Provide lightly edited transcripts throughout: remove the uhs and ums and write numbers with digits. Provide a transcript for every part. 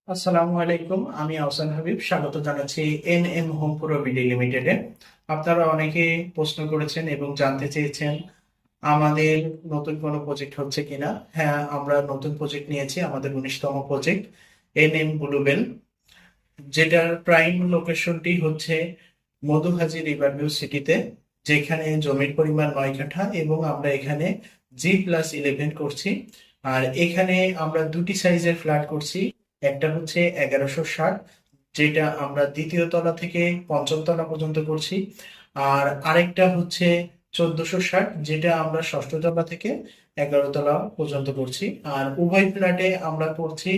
আসসালামু আলাইকুম, আমি আহসান হাবিব স্বাগত জানাচ্ছি এনএম হোম প্রো বিডি লিমিটেডে। আপনারা অনেকে প্রশ্ন করেছেন এবং জানতে চেয়েছেন আমাদের নতুন কোনো প্রজেক্ট হচ্ছে কিনা। হ্যাঁ, আমরা নতুন প্রজেক্ট নিয়েছি, আমাদের 19তম প্রজেক্ট এনএম ব্লুবেল, যেটার প্রাইম লোকেশনটি হচ্ছে মধুহাজি রিভারভিউ সিটিতে, যেখানে জমির পরিমাণ 9 কাঠা এবং আমরা এখানে G+11 করছি। আর এখানে আমরা দুটি সাইজের ফ্ল্যাট করছি। একটা হচ্ছে 1160, যেটা আমরা দ্বিতীয় তলা থেকে পঞ্চম তলা পর্যন্ত করছি। আর আরেকটা হচ্ছে 1460, যেটা আমরা ষষ্ঠ তলা থেকে 11তলা পর্যন্ত করছি। আর উভয় ফ্ল্যাটে আমরা করছি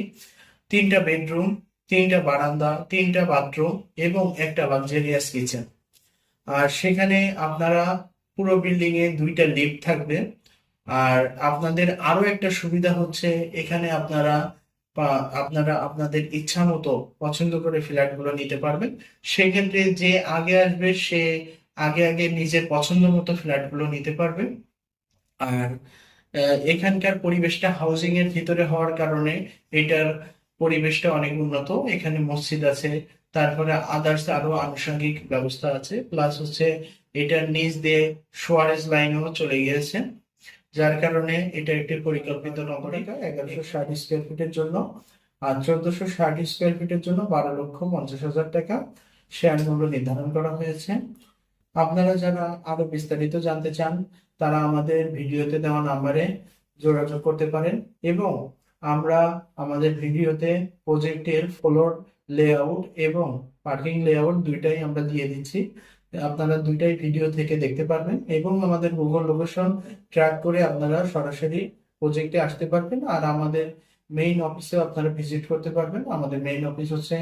3টা বেডরুম, 3টা বারান্দা, 3টা বাথরুম এবং একটা লাক্সারিয়াস কিচেন। আর সেখানে আপনারা পুরো বিল্ডিং এ 2টা লিফট থাকবে। আর আপনাদের আরো একটা সুবিধা হচ্ছে এখানে আপনারা আপনাদের ইচ্ছা মতো পছন্দ করে ফ্ল্যাট গুলো নিতে পারবেন। সেক্ষেত্রে যে আগে আসবে সে আগে আগে নিজের পছন্দ মতো ফ্ল্যাট গুলো নিতে পারবে। আর এখানকার পরিবেশটা হাউজিং এর ভিতরে হওয়ার কারণে এটার পরিবেশটা অনেক উন্নত। এখানে মসজিদ আছে, তারপরে আদার্স আরো আনুষঙ্গিক ব্যবস্থা আছে, প্লাস হচ্ছে এটার নিচ দিয়ে সোয়ারেজ লাইনও চলে গিয়েছে, যার কারণে এটা একটি পরিকল্পিত নগরিকা 1160 স্কোয়ার ফিটের জন্য। আর 1460 স্কোয়ার ফিটের জন্য 12,50,000 টাকা শেয়ার মূল্য নির্ধারণ করা হয়েছে। আপনারা যারা আরো বিস্তারিত জানতে চান তারা আমাদের ভিডিওতে দেওয়া নাম্বারে যোগাযোগ করতে পারেন, এবং আমরা আমাদের ভিডিওতে প্রজেক্টের ফ্লোর লেআউট এবং পার্কিং লেআউট দুইটাই আমরা দিয়ে দিচ্ছি। আপনারা দুইটাই ভিডিও থেকে দেখতে পারবেন এবং আমাদের গুগল লোকেশন ট্র্যাক করে আপনারা সরাসরি প্রজেক্টে আসতে পারবেন। আর আমাদের মেইন অফিসেও আপনারা ভিজিট করতে পারবেন। আমাদের মেইন অফিস হচ্ছে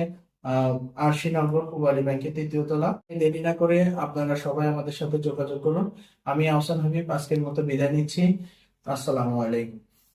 আরশিনগর পূবালী ব্যাংকের 3য় তলা। দেরি না করে আপনারা সবাই আমাদের সাথে যোগাযোগ করুন। আমি আহসান হাবিব আজকের মতো বিদায় নিচ্ছি। আসসালামু আলাইকুম।